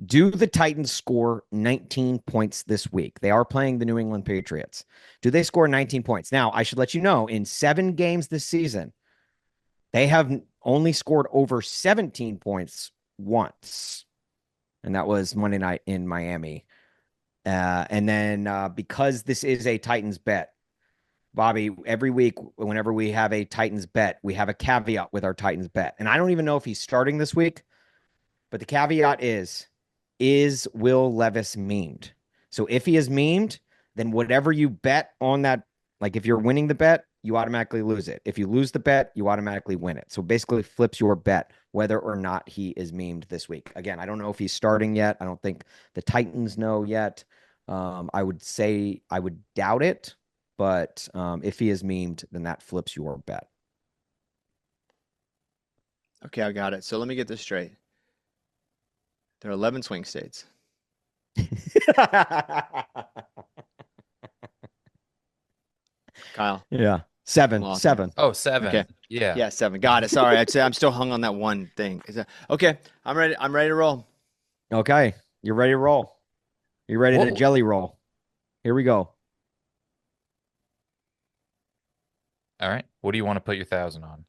Do the Titans score 19 points this week? They are playing the New England Patriots. Do they score 19 points? Now, I should let you know, in 7 games this season, they have only scored over 17 points once. And that was Monday night in Miami. And then because this is a Titans bet, Bobby, every week, whenever we have a Titans bet, we have a caveat with our Titans bet. And I don't even know if he's starting this week, but the caveat is Will Levis memed? So if he is memed, then whatever you bet on that, like if you're winning the bet, you automatically lose it. If you lose the bet, you automatically win it. So basically flips your bet whether or not he is memed this week. Again, I don't know if he's starting yet. I don't think the Titans know yet. I would say I would doubt it, but if he is memed, then that flips your bet. Okay, I got it. So let me get this straight. There are 11 swing states. Kyle, Yeah. Seven. lost me. Seven. Oh, Okay. 7. Yeah. Yeah, 7. Got it. Sorry, I'd say I'm still hung on that one thing. Okay, I'm ready. I'm ready to roll. Okay. You're ready to roll. You're ready to Whoa. jelly roll. Here we go. All right. What do you want to put your 1,000 on?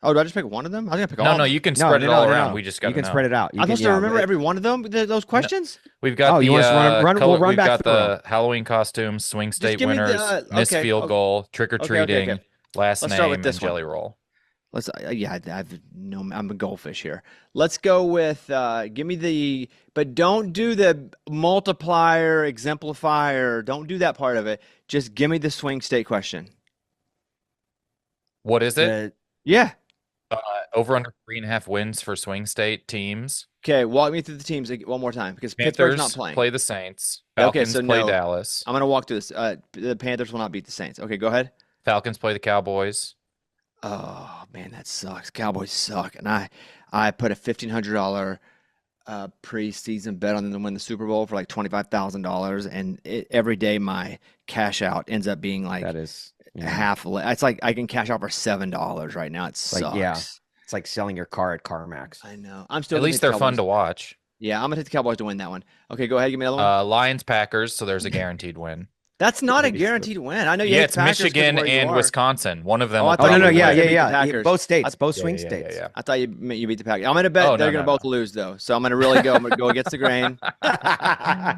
Oh, do I just pick one of them? I was gonna pick No, all of no, them. you can No, spread no, it no, all no, around. no. We just got You to can know. spread it out. I'm supposed to remember every one of them, those No, questions? we've got Oh, you want us to color, we'll run we've back got through them. the Halloween costumes, swing Just state give me the winners, missed okay, field goal, trick or okay. treating, last Let's start with name, and this one. jelly roll. Let's yeah, I've no I'm a goldfish here. Let's go with give me the but don't do the multiplier, exemplifier. Don't do that part of it. Just give me the swing state question. What is it? The Yeah. Uh, over under 3.5 wins for swing state teams. Okay, walk me through the teams one more time because Pittsburgh's not Panthers playing. play the Saints. Yeah, okay, Falcons so play no. Dallas. I'm gonna walk through this. The Panthers will not beat the Saints. Okay, go ahead. Falcons play the Cowboys. Oh man, that sucks. Cowboys suck, and I put a $1,500 preseason bet on them to win the Super Bowl for like $25,000, and every day my cash out ends up being like that is half. It's like I can cash out for $7 right now. It like yeah, sucks. it's like selling your car at CarMax. I know. I'm still At gonna least take the they're fun Cowboys. to watch. Yeah, I'm gonna take the Cowboys to win that one. Okay, go ahead. Give me another one. Lions Packers, so there's a guaranteed win. That's not a Maybe so. guaranteed win. I know you Yeah, hate it's the Packers 'cause of Michigan where you and are. Wisconsin. One of them Oh, will I Oh thought no, you no, probably meant yeah, you're win. yeah, gonna beat the yeah. Packers. Both states, both Yeah, swing yeah, yeah, states. yeah. I thought you meant you beat the Packers. I'm gonna bet Oh, they're no, gonna no, both no. lose though. So I'm gonna really go. I'm gonna go against the grain.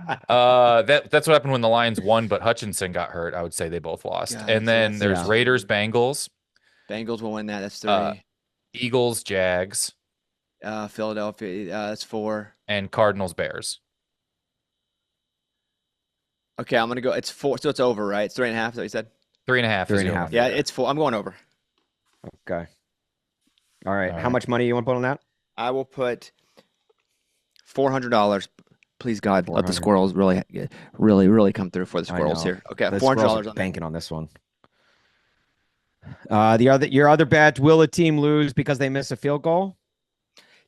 That's what happened when the Lions won, but Hutchinson got hurt. I would say they both lost. God, And then there's Yeah. Raiders, Bengals, Bengals will win that. That's uh, 3. Eagles, Jags, Philadelphia. That's 4. and Cardinals, Bears. Okay, I'm gonna go. It's 4, so it's over, right? It's 3.5. Is that what you said? 3.5 Three is and a the half. over-under Yeah, there. it's 4. I'm going over. Okay. All right. All How right. much money you want to put on that? I will put $400. Please God, let the 400. squirrels really come through for the I squirrels know. here. Okay, The squirrels are $400 on that. banking on this one. Your other bet, will a team lose because they miss a field goal?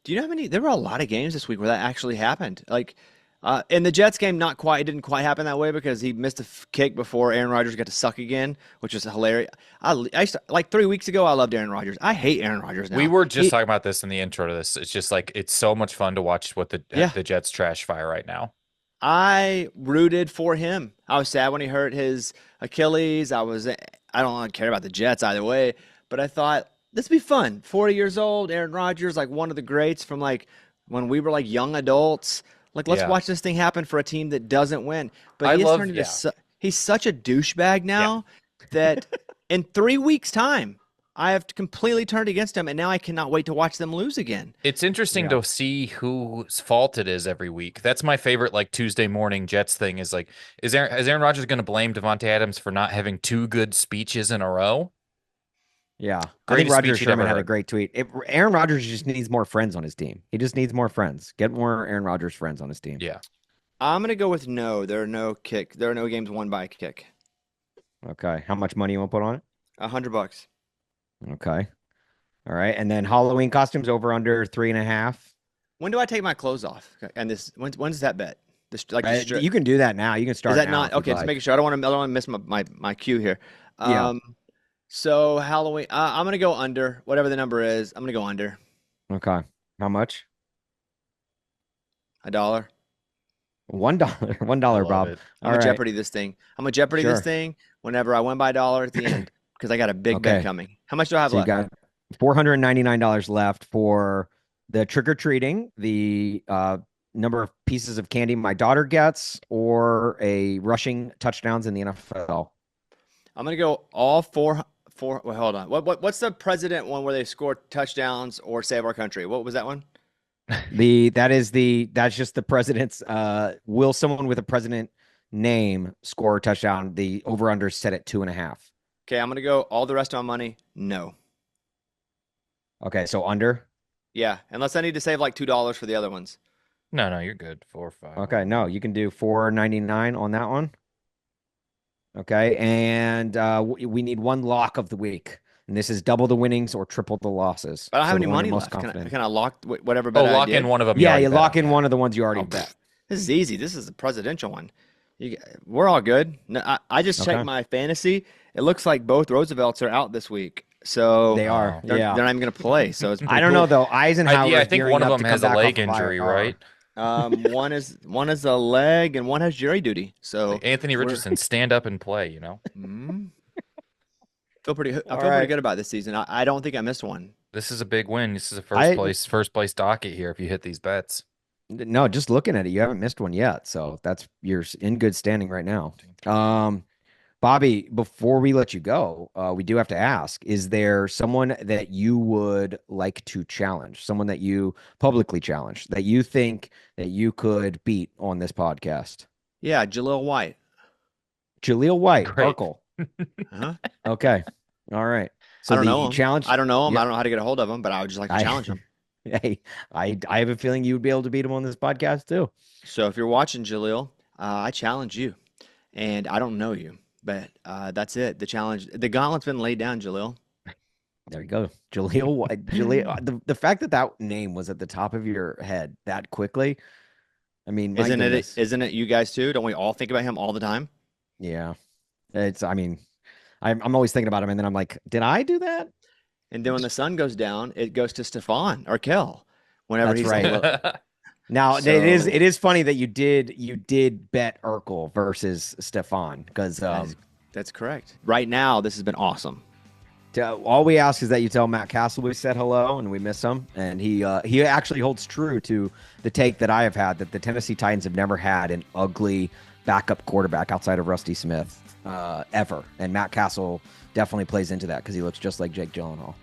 Do you know how many? There were a lot of games this week where that actually happened. Like in the Jets game, not quite. It didn't quite happen that way because he missed a kick before Aaron Rodgers got to suck again, which was hilarious. I used to, like 3 weeks ago, I loved Aaron Rodgers. I hate Aaron Rodgers We now. were just He, talking about this in the intro to this. It's just like it's so much fun to watch what yeah, the Jets trash fire right now. I rooted for him. I was sad when he hurt his Achilles. I don't care about the Jets either way, but I thought this would be fun. 40 years old, Aaron Rodgers, like one of the greats from like when we were like young adults. Like let's Yeah. watch this thing happen for a team that doesn't win. But I he has love turned into yeah. he's such a douchebag Yeah. now that in 3 weeks' time, I have completely turned against him, and now I cannot wait to watch them lose again. It's interesting Yeah. to see whose fault it is every week. That's my favorite like Tuesday morning Jets thing is like is Aaron Rodgers going to blame Devontae Adams for not having two good speeches in a row? Yeah. I think Greatest Roger speech you'd Sherman ever had a heard. great tweet. Aaron Rodgers just needs more friends on his team. He just needs more friends. Get more Aaron Rodgers friends on his team. Yeah. I'm gonna go with no. There are no kick. There are no games won by a kick. Okay. How much money you want to put on it? $100. Okay. All right. And then Halloween costumes over under 3.5. When do I take my clothes off? And this when's that bet? This like the strip. You can do that now. You can Is start that now not if you'd okay? Just like. making sure. I don't want to miss my cue here. Yeah. Um, so Halloween. I'm gonna go under whatever the number is. I'm gonna go under Okay. How much? $1. $1. $1, I love Bob. it. I'm All gonna right. Jeopardy this thing. I'm gonna Jeopardy this Sure. thing whenever I win by a dollar at the end because I got a big bet Okay. coming. How much do I have So you left? got $499 left for the trick or treating, the number of pieces of candy my daughter gets, or a rushing touchdowns in the NFL. I'm gonna go all four. Wait, hold on. What's the president one where they score touchdowns or save our country? What was that one? That's just the president's will someone with a president name score a touchdown? The over under set at 2.5. Okay, I'm gonna go all the rest of my money. No. Okay, so under. Yeah, unless I need to save like $2 for the other ones. No, you're good. 4 or 5. Okay, no, you can do 499 on that one. Okay, and we need one lock of the week, and this is double the winnings or triple the losses. I don't have So any the one you're money most left. confident. Can I lock whatever Oh, bet I lock in did? one of them. Yeah, already you bet lock on. in one of the ones you already Oh, bet. this is easy. This is the presidential one. We're all good. No, I just Okay. checked my fantasy. It looks like both Roosevelts are out this week, so They are. they're Yeah. not even gonna play. So it's I pretty don't cool. know though. Eisenhower Yeah, I is think gearing one of up them to has come a back leg off of injury, IR. right? One is a leg and one has jury duty. So Like Anthony we're Richardson, stand up and play, mm, I All feel pretty right. good about this season. I don't think I missed one. This is a big win. This is a I first place docket here if you hit these bets. No, just looking at it, you haven't missed one yet. So you're in good standing right now. Bobby, before we let you go, we do have to ask, is there someone that you would like to challenge? Someone that you publicly challenge that you think that you could beat on this podcast? Yeah, Jaleel White. Jaleel White, Great. Urkel. Huh? Okay. All right. I So don't know the him. challenge. I don't know him. I Yeah. don't know how to get a hold of him, but I would just like to I, challenge him. hey, I have a feeling you would be able to beat him on this podcast too. So if you're watching Jaleel, I challenge you. And I don't know you, but that's it. The gauntlet's been laid down, Jaleel. There you go. Jaleel White. Jaleel, the fact that that name was at the top of your head that quickly. I mean, my goodness. Isn't it you guys too? Don't we all think about him all the time? Yeah. I mean, I'm always thinking about him, and then I'm like, did I do that? And then when the sun goes down, it goes to Stefan or Kel. Whenever That's he's right. Now So- it is funny that you did bet Urkel versus Stefan because that's correct. Right now, this has been awesome. all we ask is that you tell Matt Castle we said hello and we miss him, and he actually holds true to the take that I have had that the Tennessee Titans have never had an ugly backup quarterback outside of Rusty Smith ever, and Matt Castle definitely plays into that because he looks just like Jake Gyllenhaal.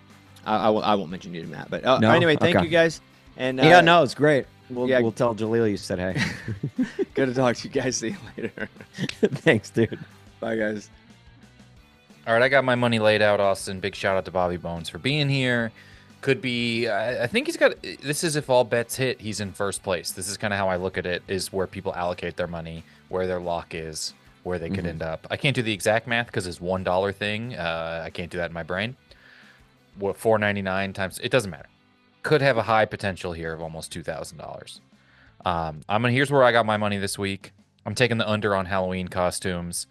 I won't mention you to Matt, but No? anyway, thank Okay. you guys. And Yeah, no, it's great. Yeah, We'll tell Jaleel you said hey. good to talk to you guys. See you later. Thanks, dude. Bye, guys. All right, I got my money laid out, Austin. Big shout out to Bobby Bones for being here. Could be, I think he's got, this is if all bets hit, he's in first place. This is kind of how I look at it, is where people allocate their money, where their lock is, where they could Mhm. end up. I can't do the exact math because it's $1 thing. I can't do that in my brain. What, 4.99 times, it doesn't matter. Could have a high potential here of almost $2,000. Here's where I got my money this week. I'm taking the under on Halloween costumes.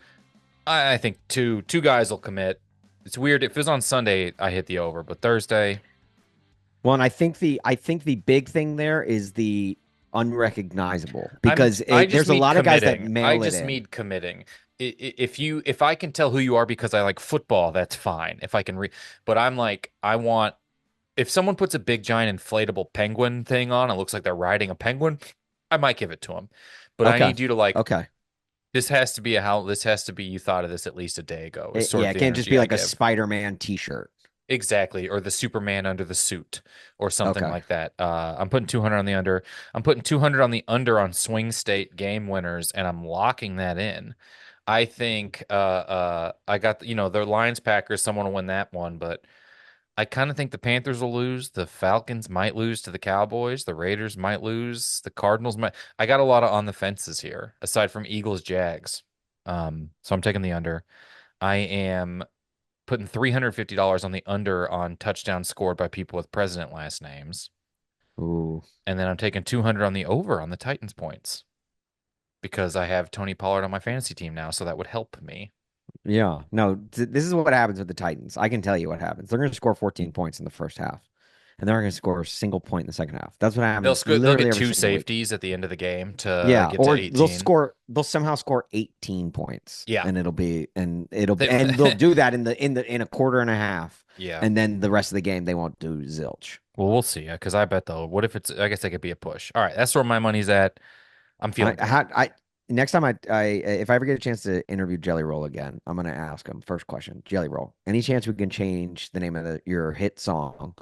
I think two guys will commit. It's weird. If it was on Sunday, I hit the over, but Thursday, Well, and I think the big thing there is the unrecognizable I'm because I just there's a mean lot of guys that committing. I mail it just in. mean committing. If I can tell who you are because I like football, that's fine. If I can but I'm like I want if someone puts a big giant inflatable penguin thing on, it looks like they're riding a penguin, I might give it to them. But I Okay. need you to like Okay. this has to be this has to be you thought of this at least a day ago. Is sort Yeah, of it the can't just energy be I like a give. Spider-Man t-shirt. Exactly, or the Superman under the suit, or something Okay. like that. I'm putting 200 on the under. I'm putting 200 on the under on swing state game winners, and I'm locking that in. I think I got their Lions Packers. Someone will win that one, but I kind of think the Panthers will lose. The Falcons might lose to the Cowboys. The Raiders might lose. The Cardinals might. I got a lot of on the fences here, aside from Eagles, Jags. So I'm taking the under. I am putting $350 on the under on touchdowns scored by people with president last names. Ooh. And then I'm taking 200 on the over on the Titans points because I have Tony Pollard on my fantasy team now, so that would help me. Yeah. No, this is what happens with the Titans. I can tell you what happens. They're going to score 14 points in the first half, and they're going to score a single point in the second half. That's what happens They'll literally get every two single week. safeties at the end of the game to Yeah, get to or 18. they'll somehow score 18 points Yeah. and They, and they'll do that in a quarter and a half. yeah. And then the rest of the game they won't do zilch. Well, we'll see. Because I bet though, what if it's? I guess that could be a push. All right, that's where my money's at. I'm feeling good. I next time I if I ever get a chance to interview Jelly Roll again, I'm gonna ask him first question. Jelly Roll, any chance we can change the name of your hit song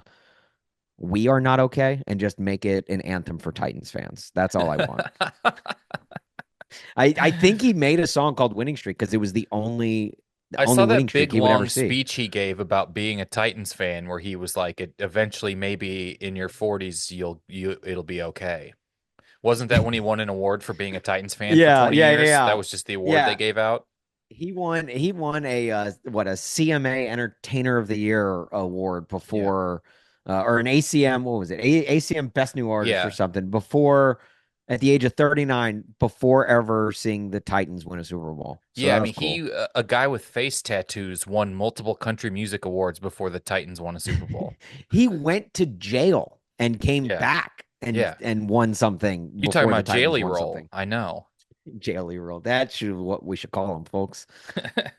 "We Are Not Okay" and just make it an anthem for Titans fans? That's all I want. I think he made a song called Winning Streak because it was the I only saw winning that streak big he would ever long see. speech he gave about being a Titans fan, where he was like, "It eventually, maybe in your 40s, it'll be okay." Wasn't that when he won an award for being a Titans fan for Yeah, 20 yeah, yeah, years? That yeah. was just the award they Yeah. gave out. He won a a CMA Entertainer of the Year award Yeah, before or an ACM, what was it? ACM Best New Artist or yeah, something before at the age of 39 before ever seeing the Titans win a Super Bowl. So yeah. that I was mean, cool. a guy with face tattoos won multiple country music awards before the Titans won a Super Bowl. He went to jail and came Yeah, back yeah. and won something You talking before the about Titans Jaily won Roll? something. I know. Jaily rule. That should what we should call him, folks.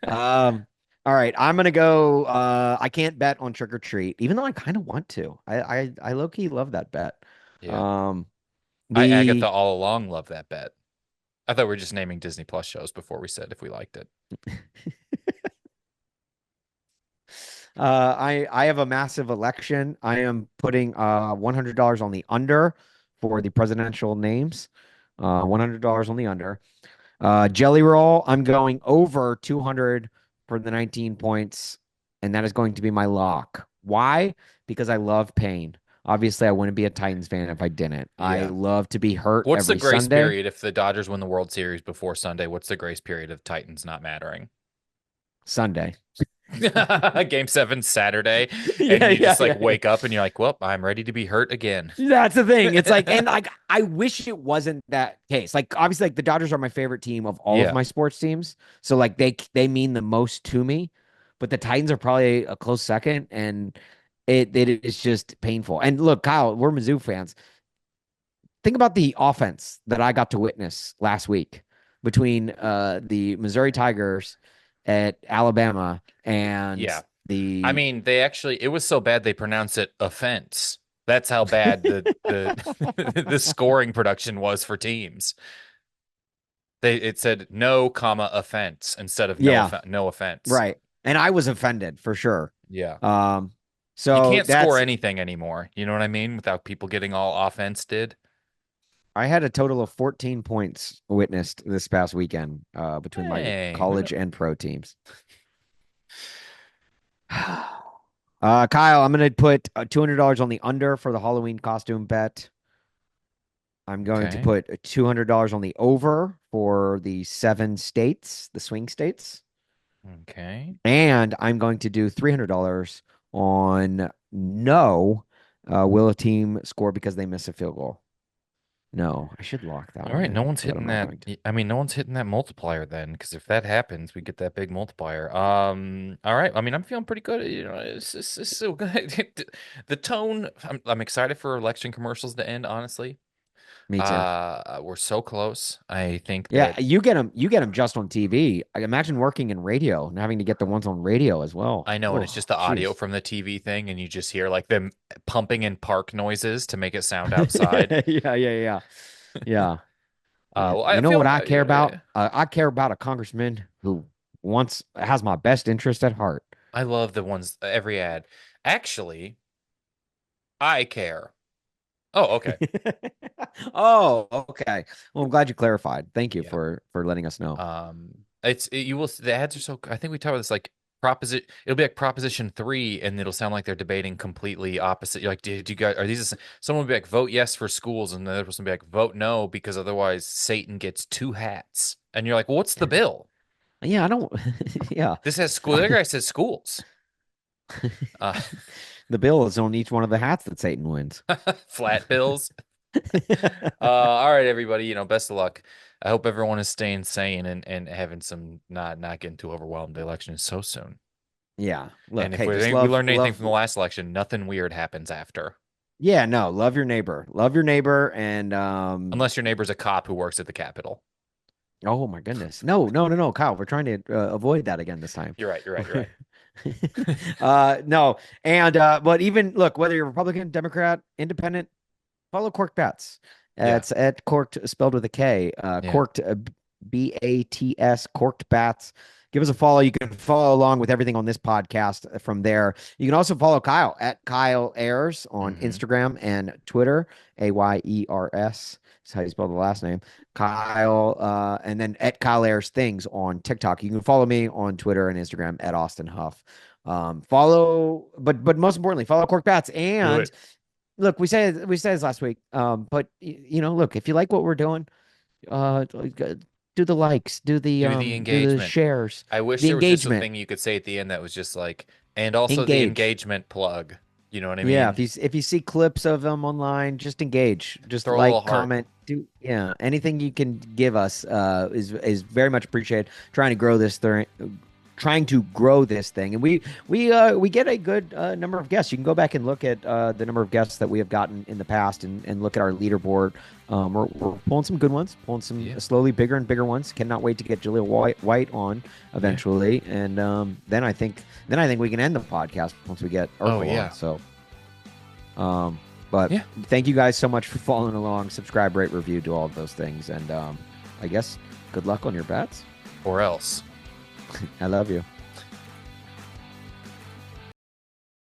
Um, all right, I'm gonna go. I can't bet on trick or treat, even though I kind of want to. I low key love that bet. Yeah, Um, Agatha the all along loved that bet. I thought we were just naming Disney Plus shows before we said if we liked it. I have a massive election. I am putting $100 on the under for the presidential names. $100 on the under. Jelly roll, I'm going over 200 for the 19 points, and that is going to be my lock. Why? Because I love pain. Obviously, I wouldn't be a Titans fan if I didn't. I Yeah. love to be hurt What's the every grace Sunday. period if the Dodgers win the World Series before Sunday? What's the grace period of Titans not mattering? Sunday. Game 7 Saturday, and Yeah, you yeah, just like yeah, yeah. wake up and you're like, "Well, I'm ready to be hurt again." That's the thing. It's like, and like, I wish it wasn't that case. Like, obviously, like the Dodgers are my favorite team of all of Yeah. my sports teams. So like, they mean the most to me. But the Titans are probably a close second, and it is just painful. And look, Kyle, we're Mizzou fans. Think about the offense that I got to witness last week between the Missouri Tigers at Alabama and Yeah. I the mean, it was so bad they pronounce it offense. That's how bad the the scoring production was for teams. It said no comma offense instead of yeah, no offense. right. And I was offended for sure. Yeah. Um, You so can't score that's anything anymore. You know what I mean? Without people getting all offense did. I had a total of 14 points witnessed this past weekend between my Hey, college and pro teams. Kyle, I'm going to put $200 on the under for the Halloween costume bet. I'm going to okay. put $200 on the over for the 7 states, the swing states. Okay. And I'm going to do $300 on no. Will a team score because they miss a field goal? No, I should lock that All one right, no in, one's but I'm hitting not that. going to. I mean, no one's hitting that multiplier then, because if that happens, we get that big multiplier. All right. I mean, I'm feeling pretty good. It's so good. The tone. I'm excited for election commercials to end. Honestly, Me too. we're so close. I think Yeah, that you get them. You get them just on TV. I imagine working in radio and having to get the ones on radio as well. I know, and it's Oh, just the audio jeez. from the TV thing, and you just hear like them pumping in park noises to make it sound outside. Yeah, yeah, yeah, yeah. Well, You I know feel, what I care about? yeah, I care about a congressman who wants has my best interest at heart. I love the ones every ad. Actually, I care. Oh, okay. Oh, okay. Well, I'm glad you clarified. Thank you Yeah. for letting us know. You will the ads are so. I think we talked about this like proposition. It'll be like Proposition 3, and it'll sound like they're debating completely opposite. You're like, do you guys are these? Someone will be like, vote yes for schools, and the other person will be like, vote no because otherwise Satan gets 2 hats. And you're like, well, what's the bill? Yeah, I don't. Yeah, This has school. The other guy says schools. Uh, the bill is on each one of the hats that Satan wins. flat bills. All right, everybody. Best of luck. I hope everyone is staying sane and having some not getting too overwhelmed. The election is so soon. Yeah. And Look, if hey, we just we love learned anything love. from the last election, nothing weird happens after. Yeah, no, love your neighbor. Love your neighbor, and Unless your neighbor's a cop who works at the Capitol. oh my goodness. No, no, no, no, Kyle, we're trying to avoid that again this time. You're right. You're right. You're right. No. And but even look, whether you're Republican, Democrat, Independent, follow Cork Bats. Yeah. It's at Corked spelled with a K. Yeah. Corked Bats, Corked Bats. Give us a follow. You can follow along with everything on this podcast from there. You can also follow Kyle at Kyle Ayers on Hmm. Instagram and Twitter. Ayers. That's how you spell the last name. Kyle, and then at Kyle Ayers Things on TikTok. You can follow me on Twitter and Instagram at Austin Huff. Follow, but most importantly, follow Cork Bats. Do And it. look, we said this last week. But look, if you like what we're doing, do the likes, Do the do the engagement. shares, I wish the there was just a engagement, thing you could say at the end that was just like, and also the engage. engagement plug. You know what I Yeah, mean? if you see clips of them online, just engage, just Throw a little like, heart. comment, do yeah, anything you can give us is very much appreciated. Trying to grow this thing, and we get a good number of guests. You can go back and look at the number of guests that we have gotten in the past, and look at our leaderboard. We're pulling some good ones, pulling some Yeah. slowly bigger and bigger ones. Cannot wait to get Julia White on Yeah. eventually, and then I think we can end the podcast once we get Oh Urkel on. yeah. So. But Yeah. thank you guys so much for following along. Subscribe, rate, review, do all of those things. And I guess good luck on your bets. Or else. I love you.